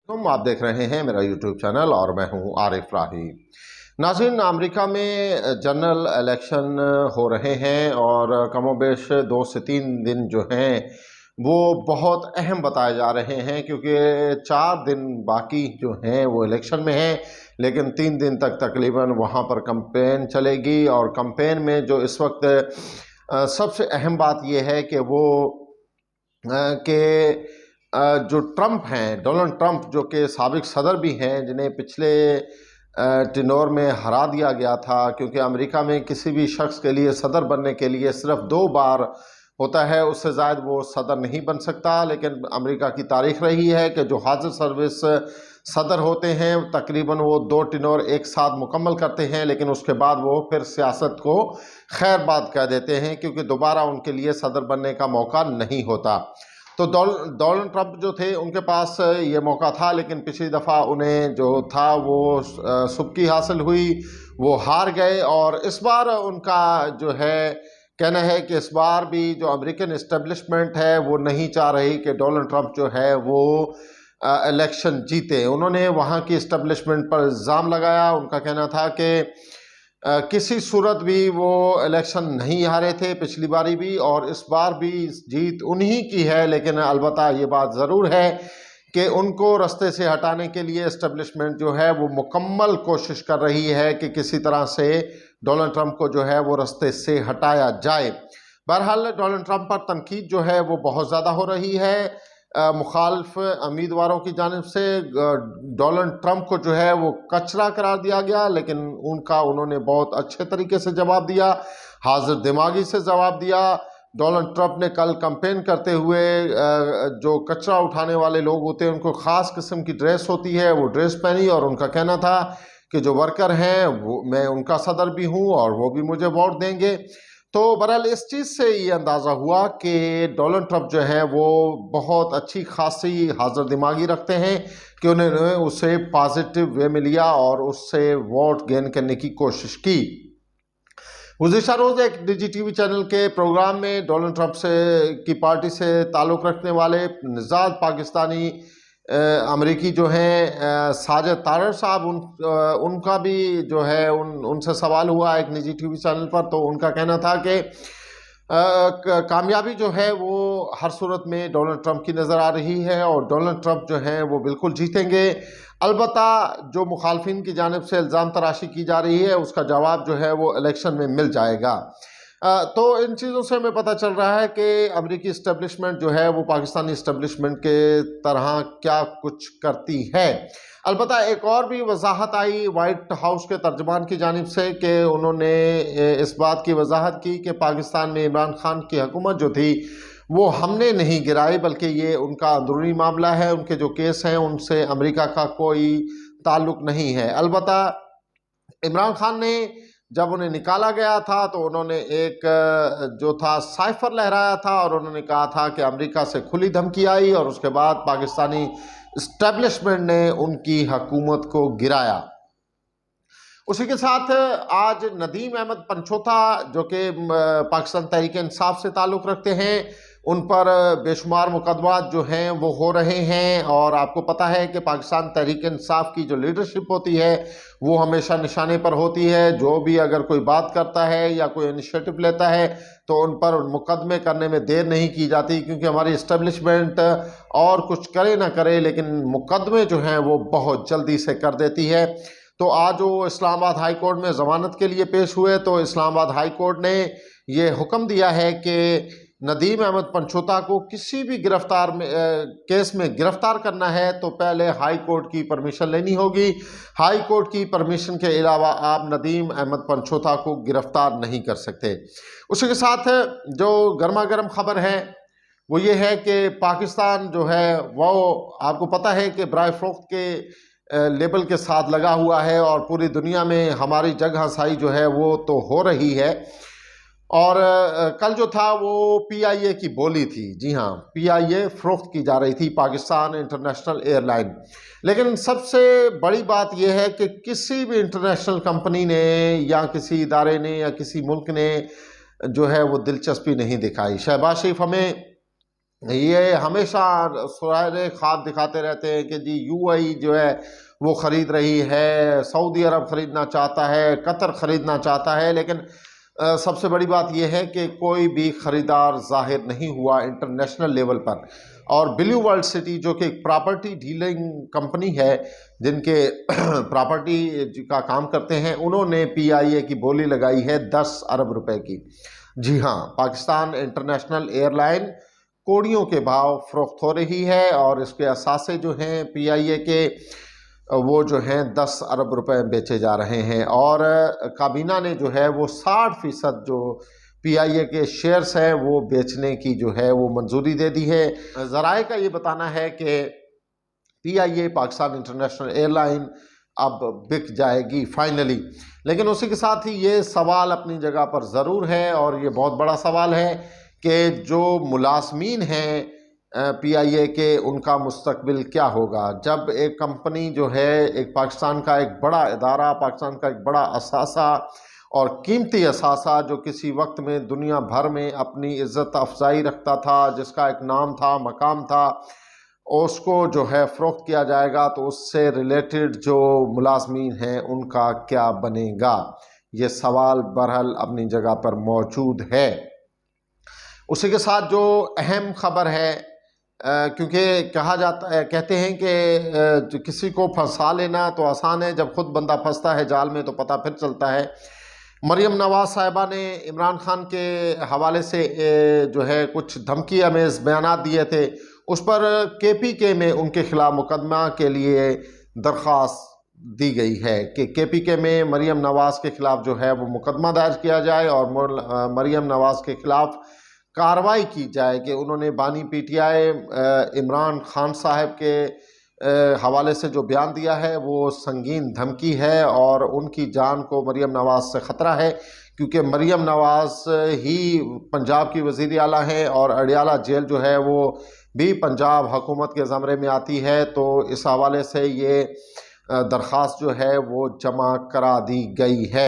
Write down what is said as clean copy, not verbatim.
آپ دیکھ رہے ہیں میرا یوٹیوب چینل اور میں ہوں عارف راہی۔ ناظرین، امریکہ میں جنرل الیکشن ہو رہے ہیں اور کم و بیش 2 سے 3 دن جو ہیں وہ بہت اہم بتائے جا رہے ہیں، کیونکہ 4 دن باقی جو ہیں وہ الیکشن میں ہیں، لیکن 3 دن تک تقریباً وہاں پر کمپین چلے گی۔ اور کمپین میں جو اس وقت سب سے اہم بات یہ ہے کہ وہ جو ٹرمپ ہیں، ڈونلڈ ٹرمپ، جو کہ سابق صدر بھی ہیں، جنہیں پچھلے ٹینور میں ہرا دیا گیا تھا، کیونکہ امریکہ میں کسی بھی شخص کے لیے صدر بننے کے لیے صرف 2 بار ہوتا ہے، اس سے زائد وہ صدر نہیں بن سکتا۔ لیکن امریکہ کی تاریخ رہی ہے کہ جو حاضر سروس صدر ہوتے ہیں تقریباً وہ 2 ٹینور ایک ساتھ مکمل کرتے ہیں، لیکن اس کے بعد وہ پھر سیاست کو خیر بات کہہ دیتے ہیں، کیونکہ دوبارہ ان کے لیے صدر بننے کا موقع نہیں ہوتا۔ تو ڈونلڈ ٹرمپ جو تھے ان کے پاس یہ موقع تھا، لیکن پچھلی دفعہ انہیں جو تھا وہ سبکی حاصل ہوئی، وہ ہار گئے۔ اور اس بار ان کا جو ہے کہنا ہے کہ اس بار بھی جو امریکن اسٹیبلشمنٹ ہے وہ نہیں چاہ رہی کہ ڈونلڈ ٹرمپ جو ہے وہ الیکشن جیتے۔ انہوں نے وہاں کی اسٹیبلشمنٹ پر الزام لگایا۔ ان کا کہنا تھا کہ کسی صورت بھی وہ الیکشن نہیں ہارے تھے پچھلی باری بھی، اور اس بار بھی جیت انہی کی ہے۔ لیکن البتہ یہ بات ضرور ہے کہ ان کو رستے سے ہٹانے کے لیے اسٹیبلشمنٹ جو ہے وہ مکمل کوشش کر رہی ہے کہ کسی طرح سے ڈونلڈ ٹرمپ کو جو ہے وہ رستے سے ہٹایا جائے۔ بہرحال ڈونلڈ ٹرمپ پر تنقید جو ہے وہ بہت زیادہ ہو رہی ہے مخالف امیدواروں کی جانب سے۔ ڈونلڈ ٹرمپ کو جو ہے وہ کچرا قرار دیا گیا، لیکن انہوں نے بہت اچھے طریقے سے جواب دیا، حاضر دماغی سے جواب دیا۔ ڈونلڈ ٹرمپ نے کل کمپین کرتے ہوئے جو کچرا اٹھانے والے لوگ ہوتے ہیں ان کو خاص قسم کی ڈریس ہوتی ہے، وہ ڈریس پہنی، اور ان کا کہنا تھا کہ جو ورکر ہیں میں ان کا صدر بھی ہوں اور وہ بھی مجھے ووٹ دیں گے۔ تو بہرحال اس چیز سے یہ اندازہ ہوا کہ ڈونلڈ ٹرمپ جو ہے وہ بہت اچھی خاصی حاضر دماغی رکھتے ہیں کہ انہوں نے اسے پازیٹیو وے میں لیا اور اس سے ووٹ گین کرنے کی کوشش کی۔ گزشتہ روز ایک D G T V channel کے پروگرام میں ڈونلڈ ٹرمپ کی پارٹی سے تعلق رکھنے والے نژاد پاکستانی امریکی جو ہیں ساجد طارڑ صاحب، ان کا بھی جو ہے ان سے سوال ہوا ایک نجی ٹی وی چینل پر۔ تو ان کا کہنا تھا کہ کامیابی جو ہے وہ ہر صورت میں ڈونلڈ ٹرمپ کی نظر آ رہی ہے اور ڈونلڈ ٹرمپ جو ہیں وہ بالکل جیتیں گے۔ البتہ جو مخالفین کی جانب سے الزام تراشی کی جا رہی ہے اس کا جواب جو ہے وہ الیکشن میں مل جائے گا۔ تو ان چیزوں سے ہمیں پتہ چل رہا ہے کہ امریکی اسٹیبلشمنٹ جو ہے وہ پاکستانی اسٹیبلشمنٹ کے طرح کیا کچھ کرتی ہے۔ البتہ ایک اور بھی وضاحت آئی وائٹ ہاؤس کے ترجمان کی جانب سے کہ انہوں نے اس بات کی وضاحت کی کہ پاکستان میں عمران خان کی حکومت جو تھی وہ ہم نے نہیں گرائی، بلکہ یہ ان کا اندرونی معاملہ ہے، ان کے جو کیس ہیں ان سے امریکہ کا کوئی تعلق نہیں ہے۔ البتہ عمران خان نے جب انہیں نکالا گیا تھا تو انہوں نے ایک جو تھا سائفر لہرایا تھا اور انہوں نے کہا تھا کہ امریکہ سے کھلی دھمکی آئی اور اس کے بعد پاکستانی اسٹیبلشمنٹ نے ان کی حکومت کو گرایا۔ اسی کے ساتھ آج ندیم احمد پنچوتا جو کہ پاکستان تحریک انصاف سے تعلق رکھتے ہیں، ان پر بے شمار مقدمات جو ہیں وہ ہو رہے ہیں، اور آپ کو پتہ ہے کہ پاکستان تحریک انصاف کی جو لیڈرشپ ہوتی ہے وہ ہمیشہ نشانے پر ہوتی ہے۔ جو بھی اگر کوئی بات کرتا ہے یا کوئی انیشیٹو لیتا ہے تو ان پر مقدمے کرنے میں دیر نہیں کی جاتی، کیونکہ ہماری اسٹیبلشمنٹ اور کچھ کرے نہ کرے لیکن مقدمے جو ہیں وہ بہت جلدی سے کر دیتی ہے۔ تو آج وہ اسلام آباد ہائی کورٹ میں ضمانت کے لیے پیش ہوئے تو اسلام آباد ہائی کورٹ نے یہ حکم دیا ہے کہ ندیم احمد پنچوتا کو کسی بھی کیس میں گرفتار کرنا ہے تو پہلے ہائی کورٹ کی پرمیشن لینی ہوگی۔ ہائی کورٹ کی پرمیشن کے علاوہ آپ ندیم احمد پنچوتا کو گرفتار نہیں کر سکتے۔ اسی کے ساتھ جو گرما گرم خبر ہے وہ یہ ہے کہ پاکستان جو ہے وہ آپ کو پتہ ہے کہ برائے فروخت کے لیبل کے ساتھ لگا ہوا ہے اور پوری دنیا میں ہماری جگ ہنسائی جو ہے وہ تو ہو رہی ہے۔ اور کل جو تھا وہ پی آئی اے کی بولی تھی، جی ہاں پی آئی اے فروخت کی جا رہی تھی، پاکستان انٹرنیشنل ایئر لائن۔ لیکن سب سے بڑی بات یہ ہے کہ کسی بھی انٹرنیشنل کمپنی نے یا کسی ادارے نے یا کسی ملک نے جو ہے وہ دلچسپی نہیں دکھائی۔ شہباز شریف ہمیں یہ ہمیشہ سرائے خواب دکھاتے رہتے ہیں کہ جی UAE جو ہے وہ خرید رہی ہے، سعودی عرب خریدنا چاہتا ہے، قطر خریدنا چاہتا ہے، لیکن سب سے بڑی بات یہ ہے کہ کوئی بھی خریدار ظاہر نہیں ہوا انٹرنیشنل لیول پر۔ اور بلیو ورلڈ سٹی جو کہ ایک پراپرٹی ڈیلنگ کمپنی ہے جن کے پراپرٹی کا کام کرتے ہیں، انہوں نے PIA کی بولی لگائی ہے 10 ارب روپے کی۔ جی ہاں، پاکستان انٹرنیشنل ایئر لائن کوڑیوں کے بھاؤ فروخت ہو رہی ہے، اور اس کے اثاثے جو ہیں PIA کے وہ جو ہیں 10 ارب روپے بیچے جا رہے ہیں، اور کابینہ نے جو ہے وہ 60% جو PIA کے شیئرز ہیں وہ بیچنے کی جو ہے وہ منظوری دے دی ہے۔ ذرائع کا یہ بتانا ہے کہ PIA Pakistan international air line اب بک جائے گی فائنلی، لیکن اسی کے ساتھ ہی یہ سوال اپنی جگہ پر ضرور ہے، اور یہ بہت بڑا سوال ہے کہ جو ملازمین ہیں PIA کے، ان کا مستقبل کیا ہوگا جب ایک کمپنی جو ہے، ایک پاکستان کا ایک بڑا ادارہ، پاکستان کا ایک بڑا اثاثہ اور قیمتی اثاثہ جو کسی وقت میں دنیا بھر میں اپنی عزت افزائی رکھتا تھا، جس کا ایک نام تھا، مقام تھا، اس کو جو ہے فروخت کیا جائے گا تو اس سے ریلیٹڈ جو ملازمین ہیں ان کا کیا بنے گا؟ یہ سوال بہرحال اپنی جگہ پر موجود ہے۔ اسی کے ساتھ جو اہم خبر ہے، کیونکہ کہا جاتا ہے، کہتے ہیں کہ کسی کو پھنسا لینا تو آسان ہے، جب خود بندہ پھنستا ہے جال میں تو پتہ پھر چلتا ہے۔ مریم نواز صاحبہ نے عمران خان کے حوالے سے جو ہے کچھ دھمکی آمیز بیانات دیے تھے، اس پر KPK میں ان کے خلاف مقدمہ کے لیے درخواست دی گئی ہے کہ KPK میں مریم نواز کے خلاف جو ہے وہ مقدمہ دائر کیا جائے اور مریم نواز کے خلاف کارروائی کی جائے کہ انہوں نے بانی PTI عمران خان صاحب کے حوالے سے جو بیان دیا ہے وہ سنگین دھمکی ہے، اور ان کی جان کو مریم نواز سے خطرہ ہے، کیونکہ مریم نواز ہی پنجاب کی وزیر اعلیٰ ہیں، اور اڈیالہ جیل جو ہے وہ بھی پنجاب حکومت کے زمرے میں آتی ہے، تو اس حوالے سے یہ درخواست جو ہے وہ جمع کرا دی گئی ہے۔